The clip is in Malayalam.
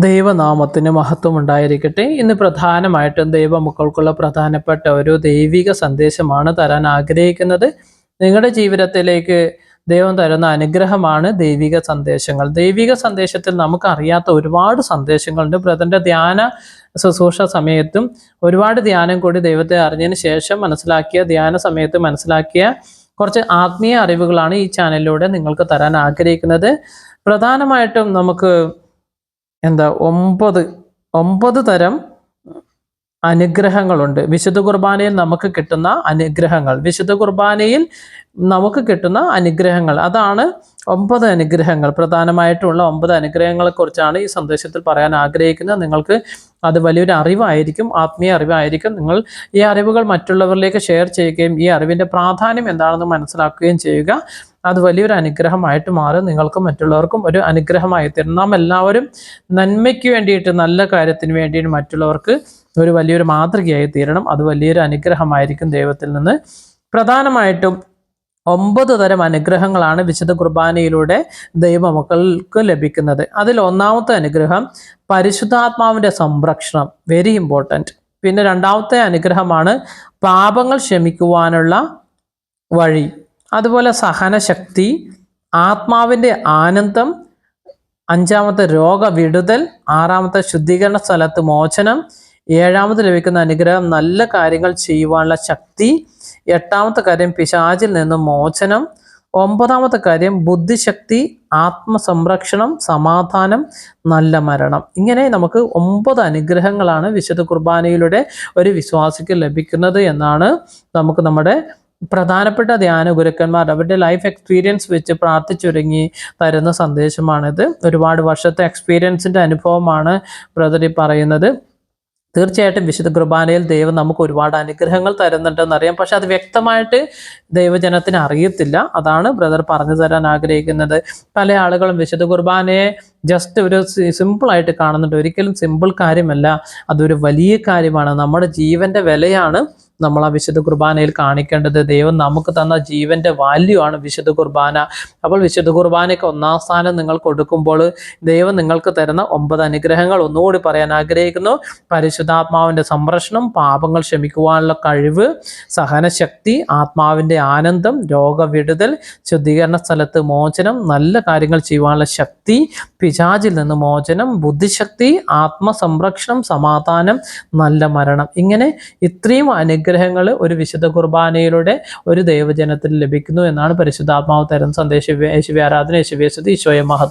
ദൈവനാമത്തിന് മഹത്വം ഉണ്ടായിരിക്കട്ടെ. ഇന്ന് പ്രധാനമായിട്ടും ദൈവമക്കൾക്കുള്ള പ്രധാനപ്പെട്ട ഒരു ദൈവിക സന്ദേശമാണ് തരാൻ ആഗ്രഹിക്കുന്നത്. നിങ്ങളുടെ ജീവിതത്തിലേക്ക് ദൈവം തരുന്ന അനുഗ്രഹമാണ് ദൈവിക സന്ദേശങ്ങൾ. ദൈവിക സന്ദേശത്തിൽ നമുക്കറിയാത്ത ഒരുപാട് സന്ദേശങ്ങളുണ്ട്. ബ്രദറിന്റെ ധ്യാന ശുശ്രൂഷ സമയത്തും ഒരുപാട് ധ്യാനം കൂടി ദൈവത്തെ അറിഞ്ഞതിന് ശേഷം ധ്യാന സമയത്ത് മനസ്സിലാക്കിയ കുറച്ച് ആത്മീയ അറിവുകളാണ് ഈ ചാനലിലൂടെ നിങ്ങൾക്ക് തരാൻ ആഗ്രഹിക്കുന്നത്. പ്രധാനമായിട്ടും നമുക്ക് ഒമ്പത് തരം അനുഗ്രഹങ്ങളുണ്ട്. വിശുദ്ധ കുർബാനയിൽ നമുക്ക് കിട്ടുന്ന അനുഗ്രഹങ്ങൾ അതാണ് 9 അനുഗ്രഹങ്ങൾ. പ്രധാനമായിട്ടുള്ള 9 അനുഗ്രഹങ്ങളെ കുറിച്ചാണ് ഈ സന്ദേശത്തിൽ പറയാൻ ആഗ്രഹിക്കുന്നത്. നിങ്ങൾക്ക് അത് വലിയൊരു അറിവായിരിക്കും, ആത്മീയ അറിവായിരിക്കും. നിങ്ങൾ ഈ അറിവുകൾ മറ്റുള്ളവരിലേക്ക് ഷെയർ ചെയ്യുകയും ഈ അറിവിൻ്റെ പ്രാധാന്യം എന്താണെന്ന് മനസ്സിലാക്കുകയും ചെയ്യുക. അത് വലിയൊരു അനുഗ്രഹമായിട്ട് മാറും. നിങ്ങൾക്കും മറ്റുള്ളവർക്കും ഒരു അനുഗ്രഹമായി തീരും. നാം എല്ലാവരും നന്മയ്ക്ക് വേണ്ടിയിട്ട്, നല്ല കാര്യത്തിന് വേണ്ടിയിട്ട് മറ്റുള്ളവർക്ക് ഒരു വലിയൊരു മാതൃകയായി തീരണം. അത് വലിയൊരു അനുഗ്രഹമായിരിക്കും ദൈവത്തിൽ നിന്ന്. പ്രധാനമായിട്ടും 9 തരം അനുഗ്രഹങ്ങളാണ് വിശുദ്ധ കുർബാനയിലൂടെ ദൈവമക്കൾക്ക് ലഭിക്കുന്നത്. അതിൽ ഒന്നാമത്തെ അനുഗ്രഹം പരിശുദ്ധാത്മാവിൻ്റെ സംരക്ഷണം, വെരി ഇമ്പോർട്ടൻറ്റ്. പിന്നെ രണ്ടാമത്തെ അനുഗ്രഹമാണ് പാപങ്ങൾ ക്ഷമിക്കുവാനുള്ള വഴി, അതുപോലെ സഹനശക്തി, ആത്മാവിൻ്റെ ആനന്ദം, അഞ്ചാമത്തെ രോഗവിടുതൽ, ആറാമത്തെ ശുദ്ധീകരണ സ്ഥലത്ത് മോചനം, ഏഴാമത് ലഭിക്കുന്ന അനുഗ്രഹം നല്ല കാര്യങ്ങൾ ചെയ്യുവാനുള്ള ശക്തി, എട്ടാമത്തെ കാര്യം പിശാചിൽ നിന്നും മോചനം, ഒമ്പതാമത്തെ കാര്യം ബുദ്ധിശക്തി, ആത്മസംരക്ഷണം, സമാധാനം, നല്ല മരണം. ഇങ്ങനെ നമുക്ക് 9 അനുഗ്രഹങ്ങളാണ് വിശുദ്ധ കുർബാനയിലൂടെ ഒരു വിശ്വാസിക്ക് ലഭിക്കുന്നത് എന്നാണ് നമുക്ക് നമ്മുടെ പ്രധാനപ്പെട്ട ധ്യാന ഗുരുക്കന്മാർ അവരുടെ ലൈഫ് എക്സ്പീരിയൻസ് വെച്ച് പ്രാർത്ഥിച്ചൊരുങ്ങി തരുന്ന സന്ദേശമാണിത്. ഒരുപാട് വർഷത്തെ എക്സ്പീരിയൻസിൻ്റെ അനുഭവമാണ് ബ്രദർ പറയുന്നത്. തീർച്ചയായിട്ടും വിശുദ്ധ കുർബാനയിൽ ദൈവം നമുക്ക് ഒരുപാട് അനുഗ്രഹങ്ങൾ തരുന്നുണ്ടെന്നറിയാം. പക്ഷെ അത് വ്യക്തമായിട്ട് ദൈവജനത്തിന് അറിയത്തില്ല. അതാണ് ബ്രദർ പറഞ്ഞു തരാൻ ആഗ്രഹിക്കുന്നത്. പല ആളുകളും വിശുദ്ധ കുർബാനയെ ജസ്റ്റ് ഒരു സിമ്പിളായിട്ട് കാണുന്നുണ്ട്. ഒരിക്കലും സിമ്പിൾ കാര്യമല്ല, അതൊരു വലിയ കാര്യമാണ്. നമ്മുടെ ജീവന്റെ വിലയാണ് നമ്മൾ ആ വിശുദ്ധ കുർബാനയിൽ കാണിക്കേണ്ടത്. ദൈവം നമുക്ക് തന്ന ജീവന്റെ വാല്യൂ ആണ് വിശുദ്ധ കുർബാന. അപ്പോൾ വിശുദ്ധ കുർബാനയ്ക്ക് 1-ാം സ്ഥാനം നിങ്ങൾ കൊടുക്കുമ്പോൾ ദൈവം നിങ്ങൾക്ക് തരുന്ന 9 അനുഗ്രഹങ്ങൾ ഒന്നുകൂടി പറയാൻ ആഗ്രഹിക്കുന്നു. പരിശുദ്ധാത്മാവിൻ്റെ സംരക്ഷണം, പാപങ്ങൾ ക്ഷമിക്കുവാനുള്ള കഴിവ്, സഹനശക്തി, ആത്മാവിൻ്റെ ആനന്ദം, രോഗവിടുതൽ, ശുദ്ധീകരണ സ്ഥലത്ത് മോചനം, നല്ല കാര്യങ്ങൾ ചെയ്യുവാനുള്ള ശക്തി, പിശാചിൽ നിന്ന് മോചനം, ബുദ്ധിശക്തി, ആത്മസംരക്ഷണം, സമാധാനം, നല്ല മരണം. ഇങ്ങനെ ഇത്രയും അനുഗ്രഹങ്ങൾ ഒരു വിശുദ്ധ കുർബാനയിലൂടെ ഒരു ദൈവജനത്തിൽ ലഭിക്കുന്നു എന്നാണ് പരിശുദ്ധാത്മാവ് തരുന്ന സന്ദേശം. യേശുവേ ആരാധന, യേശുവേ സ്തുതി, ഈശോയെ മഹത്വം.